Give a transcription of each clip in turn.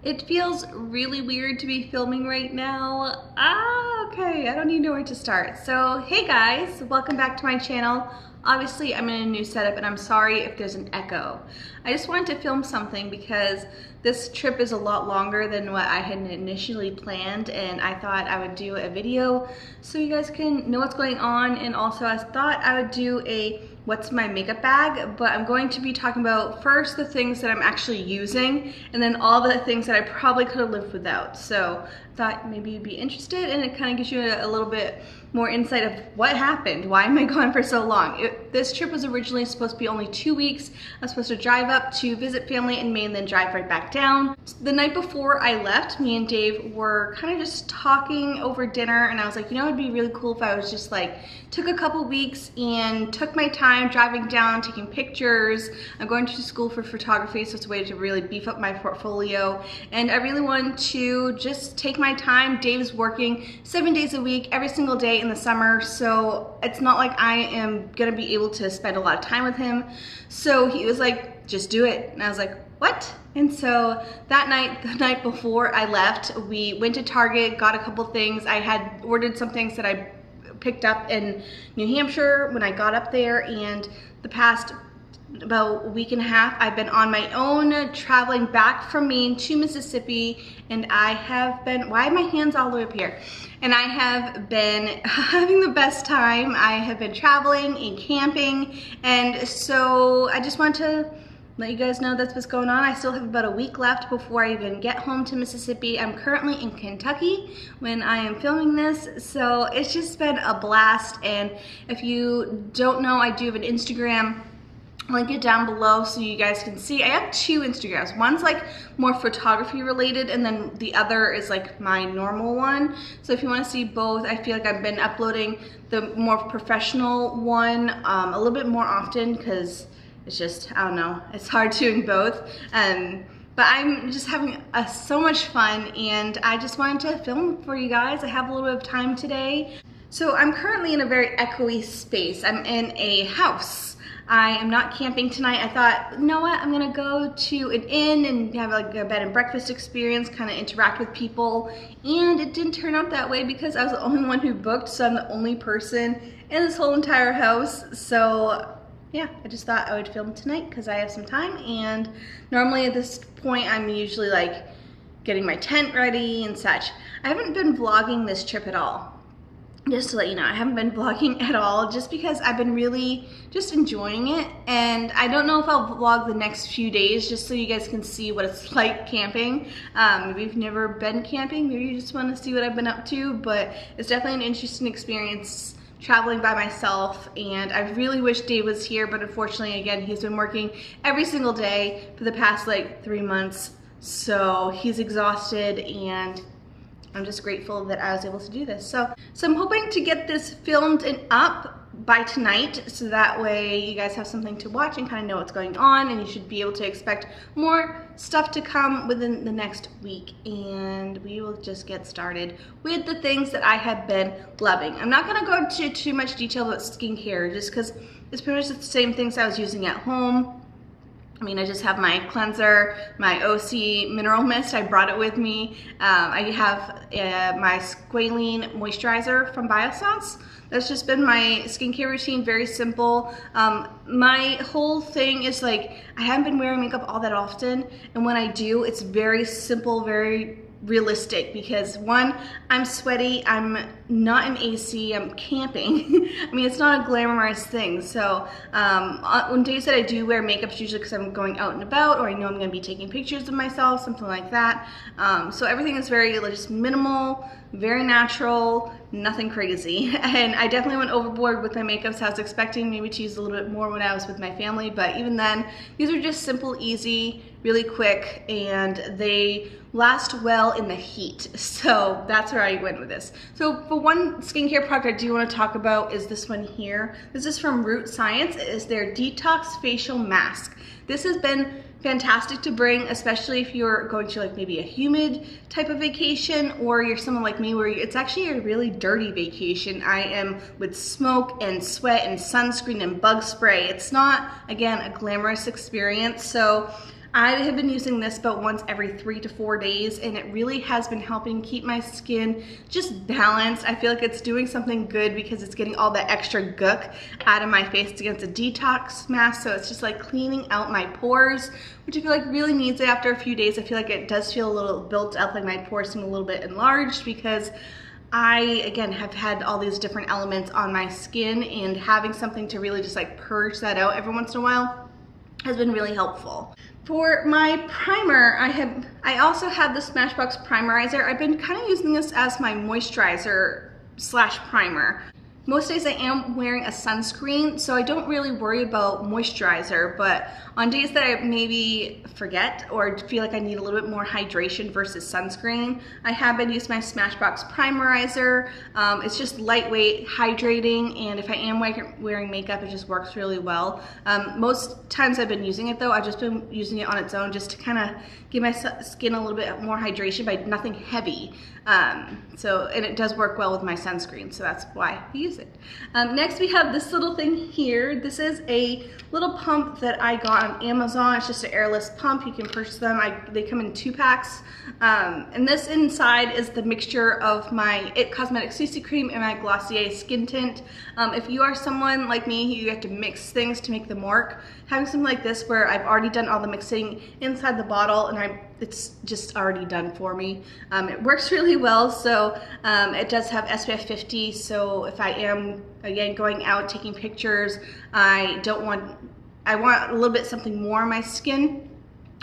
It feels really weird to be filming right now. Okay, I don't even know where to start. So, hey guys, welcome back to my channel. Obviously, I'm in a new setup and I'm sorry if there's an echo. I just wanted to film something because this trip is a lot longer than what I had initially planned, and I thought I would do a video so you guys can know what's going on, and also I thought I would do a what's my makeup bag, but I'm going to be talking about first the things that I'm actually using and then all the things that I probably could have lived without. So I thought maybe you'd be interested, and it kind of gives you a little bit more insight of what happened. Why am I gone for so long? This trip was originally supposed to be only 2 weeks. I was supposed to drive up to visit family in Maine, then drive right back down. The night before I left, me and Dave were kind of just talking over dinner, and I was like, you know, it'd be really cool if I was just like, took a couple weeks and took my time driving down, taking pictures. I'm going to school for photography, so it's a way to really beef up my portfolio. And I really wanted to just take my time. Dave's working 7 days a week, every single day in the summer, so it's not like I am gonna be able to spend a lot of time with him. So he was like, just do it. And I was like, what? And so that night, the night before I left, we went to Target, got a couple things. I had ordered some things that I picked up in New Hampshire when I got up there, and the past about a week and a half I've been on my own traveling back from Maine to Mississippi, and I have been, why are my hands all the way up here? And I have been having the best time. I have been traveling and camping, and so I just want to let you guys know that's what's going on. I still have about a week left before I even get home to Mississippi. I'm currently in Kentucky when I am filming this, so it's just been a blast. And if you don't know, I do have an Instagram. I'll link it down below so you guys can see. I have 2 Instagrams. One's like more photography related, and then the other is like my normal one. So if you want to see both, I feel like I've been uploading the more professional one a little bit more often, because it's just, I don't know, it's hard doing both. But I'm just having so much fun, and I just wanted to film for you guys. I have a little bit of time today. So I'm currently in a very echoey space. I'm in a house. I am not camping tonight. I thought, you know what, I'm gonna go to an inn and have like a bed and breakfast experience, kind of interact with people. And it didn't turn out that way because I was the only one who booked, so I'm the only person in this whole entire house. So yeah, I just thought I would film tonight because I have some time, and normally at this point I'm usually like getting my tent ready and such. I haven't been vlogging this trip at all. Just to let you know, I haven't been vlogging at all just because I've been really just enjoying it, and I don't know if I'll vlog the next few days just so you guys can see what it's like camping. Maybe you've never been camping, maybe you just want to see what I've been up to, but it's definitely an interesting experience traveling by myself, and I really wish Dave was here, but unfortunately, again, he's been working every single day for the past like 3 months, so he's exhausted, and I'm just grateful that I was able to do this. So I'm hoping to get this filmed and up by tonight, so that way you guys have something to watch and kind of know what's going on, and you should be able to expect more stuff to come within the next week, and we will just get started with the things that I have been loving. I'm not gonna go into too much detail about skincare just because it's pretty much the same things I was using at home. I mean, I just have my cleanser, my OC mineral mist, I brought it with me. I have my squalene moisturizer from Biossance. That's just been my skincare routine, very simple. My whole thing is like, I haven't been wearing makeup all that often, and when I do, it's very simple, very realistic, because one, I'm sweaty, I'm not in AC, I'm camping. I mean, it's not a glamorized thing. So on days that I do wear makeup, it's usually because I'm going out and about, or I know I'm going to be taking pictures of myself, something like that. So everything is very just minimal, very natural, nothing crazy. And I definitely went overboard with my makeup, so I was expecting maybe to use a little bit more when I was with my family, but even then, these are just simple, easy, really quick, and they last well in the heat. So that's where I went with this. So for one skincare product I do want to talk about is this one here. This is from Root Science. It is their Detox Facial Mask. This has been fantastic to bring, especially if you're going to like maybe a humid type of vacation, or you're someone like me where it's actually a really dirty vacation. I am with smoke and sweat and sunscreen and bug spray. It's not, again, a glamorous experience. So I have been using this about once every 3 to 4 days, and it really has been helping keep my skin just balanced. I feel like it's doing something good because it's getting all that extra gook out of my face against a detox mask. So it's just like cleaning out my pores, which I feel like really needs it after a few days. I feel like it does feel a little built up, like my pores seem a little bit enlarged because I, again, have had all these different elements on my skin, and having something to really just like purge that out every once in a while has been really helpful. For my primer, I also have the Smashbox Primerizer. I've been kind of using this as my moisturizer slash primer. Most days I am wearing a sunscreen, so I don't really worry about moisturizer, but on days that I maybe forget or feel like I need a little bit more hydration versus sunscreen, I have been using my Smashbox Primerizer. It's just lightweight, hydrating, and if I am wearing makeup, it just works really well. Most times I've been using it though, I've just been using it on its own just to kind of give my skin a little bit more hydration, but nothing heavy. And it does work well with my sunscreen, so that's why I use it. Next we have this little thing here. This is a little pump that I got on Amazon. It's just an airless pump. You can purchase them. They come in 2 packs. And this inside is the mixture of my IT Cosmetics CC cream and my Glossier skin tint. If you are someone like me who you have to mix things to make them work, having something like this where I've already done all the mixing inside the bottle and it's just already done for me. It works really well, so it does have SPF 50, so if I am, again, going out taking pictures, I want a little bit something more on my skin,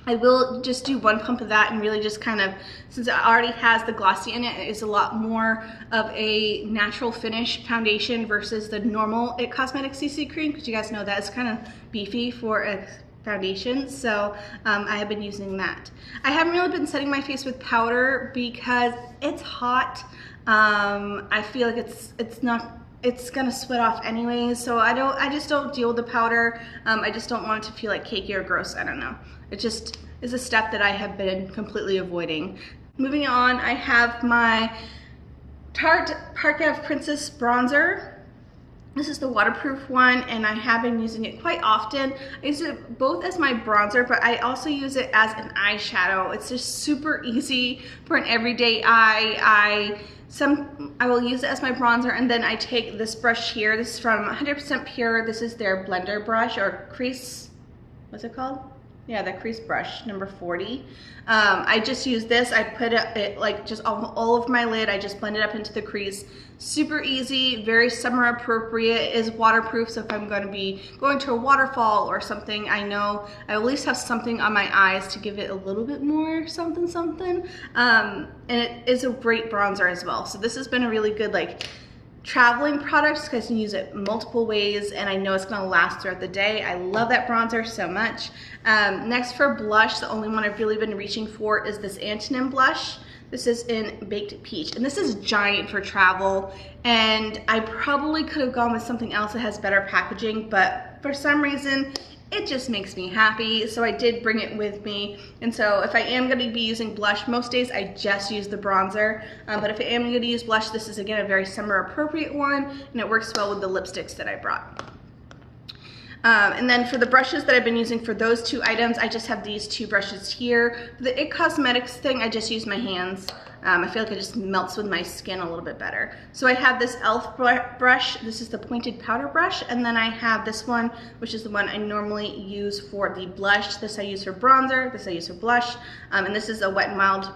I will just do 1 pump of that and really just kind of, since it already has the Glossy in it, it is a lot more of a natural finish foundation versus the normal IT Cosmetics CC cream, because you guys know that is kind of beefy for a foundation, so I have been using that. I haven't really been setting my face with powder because it's hot. I feel like it's gonna sweat off anyways, so I just don't deal with the powder. I just don't want it to feel like cakey or gross. I don't know. It just is a step that I have been completely avoiding. Moving on, I have my Tarte Park Ave Princess Bronzer. This is the waterproof one, and I have been using it quite often. I use it both as my bronzer, but I also use it as an eyeshadow. It's just super easy for an everyday eye. I will use it as my bronzer, and then I take this brush here. This is from 100% Pure. This is their blender brush, or crease, what's it called? Yeah, the crease brush, number 40. I just use this. I put it like just all over my lid. I just blend it up into the crease. Super easy, very summer appropriate, is waterproof, so if I'm going to be going to a waterfall or something, I know I at least have something on my eyes to give it a little bit more something. And it is a great bronzer as well. So this has been a really good like traveling product because I can use it multiple ways, and I know it's gonna last throughout the day. I love that bronzer so much. Next for blush, the only one I've really been reaching for is this Antonym blush. This is in Baked Peach, and this is giant for travel, and I probably could have gone with something else that has better packaging, but for some reason it just makes me happy, so I did bring it with me. And so if I am going to be using blush, most days I just use the bronzer, but if I am going to use blush, this is again a very summer appropriate one, and it works well with the lipsticks that I brought. And then for the brushes that I've been using for those 2 items, I just have these 2 brushes here. For the IT Cosmetics thing, I just use my hands. I feel like it just melts with my skin a little bit better. So I have this e.l.f. brush. This is the pointed powder brush. And then I have this one, which is the one I normally use for the blush. This I use for bronzer. This I use for blush. And this is a Wet n Wild,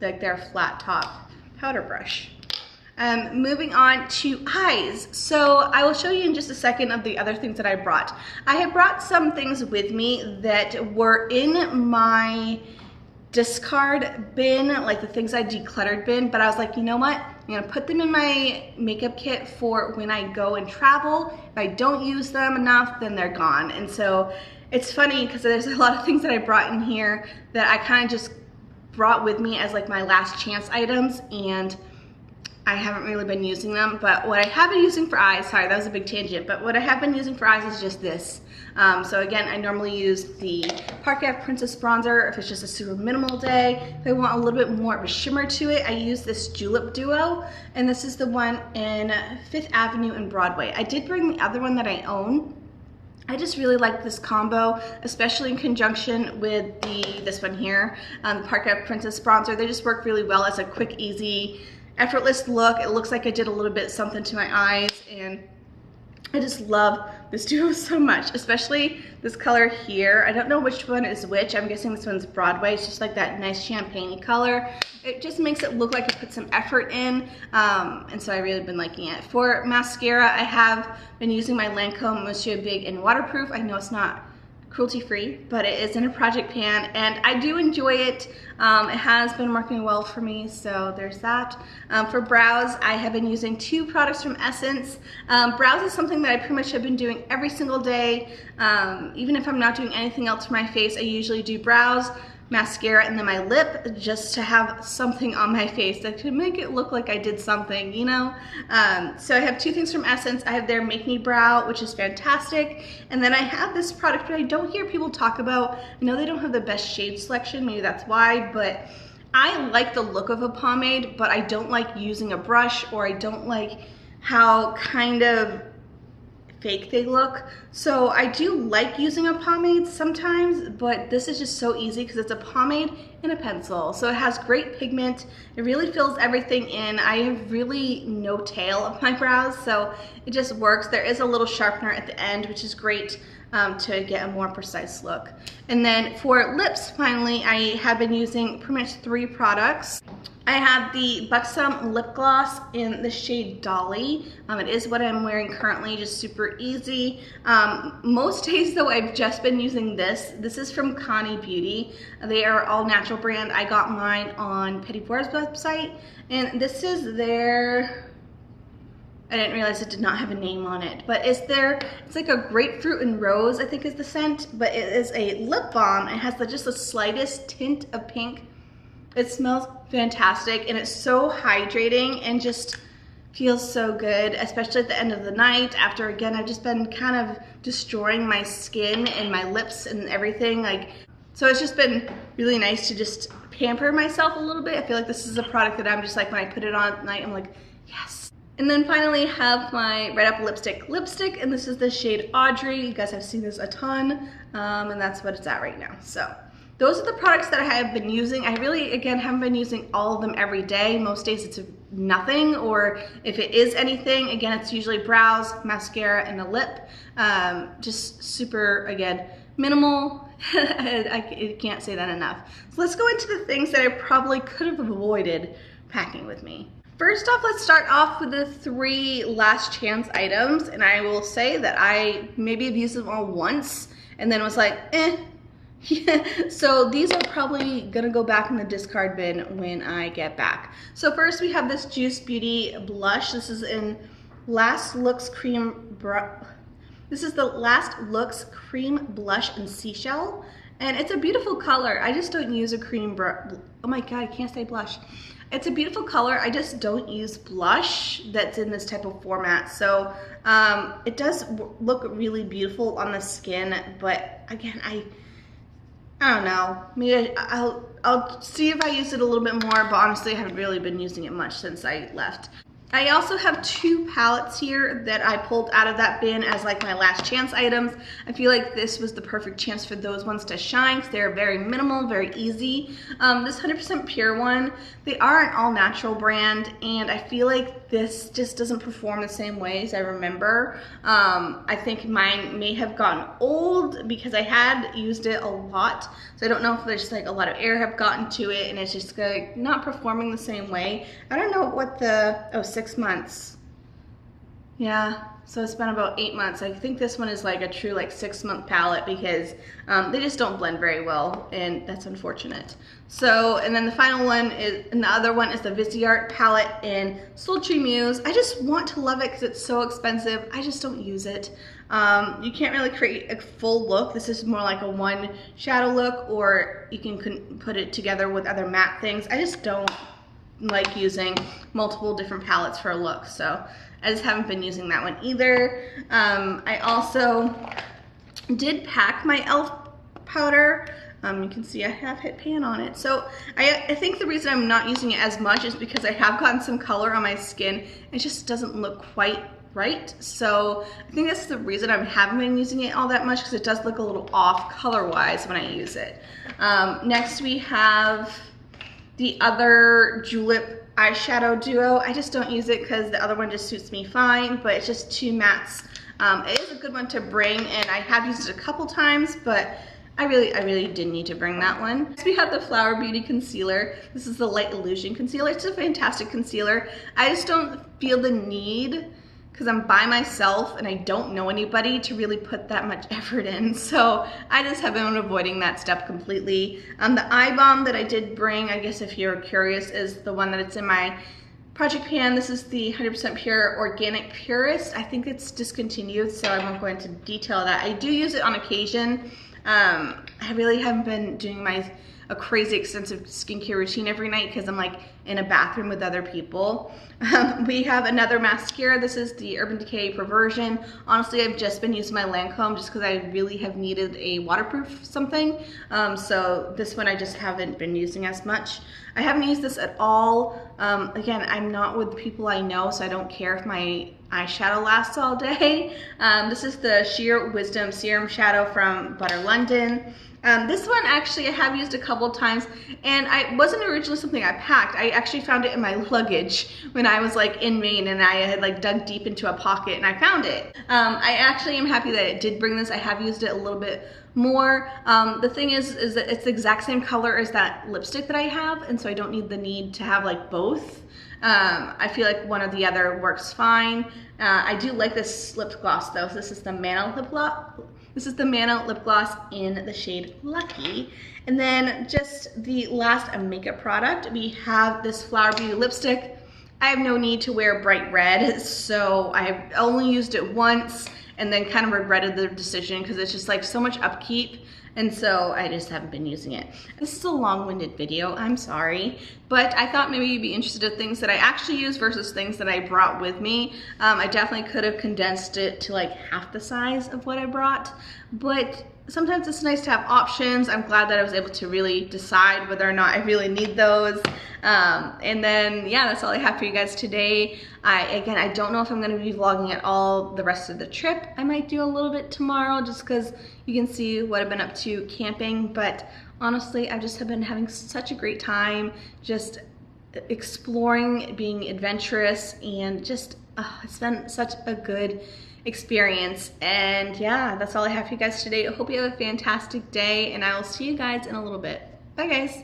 like their flat top powder brush. Moving on to eyes. So I will show you in just a second of the other things that I brought. I have brought some things with me that were in my discard bin, like the things I decluttered bin, but I was like, you know what? I'm gonna put them in my makeup kit for when I go and travel. If I don't use them enough, then they're gone. And so it's funny because there's a lot of things that I brought in here that I kind of just brought with me as like my last chance items, and I haven't really been using them. But what I have been using for eyes, sorry, that was a big tangent, but what I have been using for eyes is just this. So again, I normally use the Park Ave Princess Bronzer if it's just a super minimal day. If I want a little bit more of a shimmer to it, I use this Julep Duo, and this is the one in 5th Avenue and Broadway. I did bring the other one that I own, I just really like this combo, especially in conjunction with this one here, the Parka Princess Bronzer. They just work really well as a quick, easy, effortless look. It looks like I did a little bit something to my eyes, and I just love this duo so much, especially this color here. I don't know which one is which. I'm guessing this one's Broadway. It's just like that nice champagne color. It just makes it look like it put some effort in, and so I really been liking it. For mascara, I have been using my Lancome Monsieur Big and Waterproof. I know it's not cruelty-free, but it is in a project pan, and I do enjoy it. It has been working well for me, so there's that. For brows, I have been using 2 products from Essence. Brows is something that I pretty much have been doing every single day. Even if I'm not doing anything else for my face, I usually do brows, mascara, and then my lip, just to have something on my face that could make it look like I did something, you know? So I have 2 things from Essence. I have their Make Me Brow, which is fantastic, and then I have this product that I don't hear people talk about. I know they don't have the best shade selection, maybe that's why, but I like the look of a pomade, but I don't like using a brush, or I don't like how kind of fake they look. So I do like using a pomade sometimes, but this is just so easy because it's a pomade and a pencil. So it has great pigment. It really fills everything in. I have really no tail of my brows, so it just works. There is a little sharpener at the end, which is great to get a more precise look. And then for lips, finally, I have been using pretty much 3 products. I have the Buxom Lip Gloss in the shade Dolly. It is what I'm wearing currently, just super easy. Most days though, I've just been using this. This is from Connie Beauty. They are all natural brand. I got mine on Petit Four's website, and this is their, I didn't realize it did not have a name on it, but it's like a grapefruit and rose, I think is the scent, but it is a lip balm. It has just the slightest tint of pink. It smells fantastic, and it's so hydrating and just feels so good, especially at the end of the night after, again, I've just been kind of destroying my skin and my lips and everything. So it's just been really nice to just pamper myself a little bit. I feel like this is a product that I'm just like, when I put it on at night, I'm like, yes. And then finally have my Red Apple lipstick, and this is the shade Audrey. You guys have seen this a ton, and that's what it's at right now. So those are the products that I have been using. I really, again, haven't been using all of them every day. Most days it's nothing, or if it is anything, again, it's usually brows, mascara, and a lip. Just super, again, minimal. I can't say that enough. So let's go into the things that I probably could have avoided packing with me. First off, let's start off with the 3 last chance items, and I will say that I maybe have used them all once and then was like, eh. Yeah, so these are probably gonna go back in the discard bin when I get back. So first we have this Juice Beauty blush. This is in Last Looks Cream This is the Last Looks Cream Blush in Seashell, and it's a beautiful color. I just don't use a cream oh my god, I can't say blush. It's a beautiful color. I just don't use blush that's in this type of format. So it does look really beautiful on the skin, but again, I don't know, maybe I'll see if I use it a little bit more, but honestly I haven't really been using it much since I left. I also have 2 palettes here that I pulled out of that bin as like my last chance items. I feel like this was the perfect chance for those ones to shine because they're very minimal, very easy. This 100% Pure one, they are an all natural brand, and I feel like this just doesn't perform the same way as I remember. I think mine may have gotten old because I had used it a lot, so I don't know if there's like a lot of air have gotten to it and it's just like not performing the same way. I don't know what the, oh, 6 months. Yeah, so it's been about 8 months. I think this one is like a true like 6-month palette because they just don't blend very well, and that's unfortunate. So, and then the final one is, and the other one is the Viseart palette in Sultry Muse. I just want to love it because it's so expensive. I just don't use it. You can't really create a full look. This is more like a one shadow look, or you can put it together with other matte things. I just don't like using multiple different palettes for a look, so I just haven't been using that one either. I also did pack my e.l.f. powder. You can see I have hit pan on it. So I think the reason I'm not using it as much is because I have gotten some color on my skin. It just doesn't look quite bright. So I think that's the reason I haven't been using it all that much, because it does look a little off color-wise when I use it. Next we have the other Julep eyeshadow duo. I just don't use it because the other one just suits me fine, but it's just two mattes. It is a good one to bring, and I have used it a couple times, but I really didn't need to bring that one. Next we have the Flower Beauty concealer. This is the Light Illusion concealer. It's a fantastic concealer. I just don't feel the need, because I'm by myself and I don't know anybody, to really put that much effort in. So I just have been avoiding that step completely. The eye balm that I did bring, I guess if you're curious, is the one that it's in my project pan. This is the 100% Pure Organic Purist. I think it's discontinued, so I won't go into detail of that. I do use it on occasion. I really haven't been doing a crazy extensive skincare routine every night because I'm like in a bathroom with other people. We have another mascara. This is the Urban Decay Perversion. Honestly, I've just been using my Lancome just because I really have needed a waterproof something. So this one I just haven't been using as much. I haven't used this at all. Again, I'm not with people I know, so I don't care if my eyeshadow lasts all day. This is the Sheer Wisdom Serum Shadow from Butter London. This one actually I have used a couple times, and it wasn't originally something I packed. I actually found it in my luggage when I was like in Maine, and I had like dug deep into a pocket and I found it. I actually am happy that it did bring this. I have used it a little bit more. The thing is that it's the exact same color as that lipstick that I have, and so I don't need the need to have like both. I feel like one or the other works fine. I do like this lip gloss though. So this is the Manna lip gloss. This is the Manna lip gloss in the shade Lucky. And then just the last makeup product, we have this Flower Beauty lipstick. I have no need to wear bright red, so I've only used it once and then kind of regretted the decision because it's just like so much upkeep. And so I just haven't been using it. This is a long-winded video, I'm sorry. But I thought maybe you'd be interested in things that I actually use versus things that I brought with me. I definitely could have condensed it to like half the size of what I brought. But sometimes it's nice to have options. I'm glad that I was able to really decide whether or not I really need those. And then, yeah, that's all I have for you guys today. Again, I don't know if I'm gonna be vlogging at all the rest of the trip. I might do a little bit tomorrow just because you can see what I've been up to camping. But honestly, I've just been having such a great time just exploring, being adventurous, and just, it's been such a good experience. And yeah, that's all I have for you guys today. I hope you have a fantastic day, and I will see you guys in a little bit. Bye guys.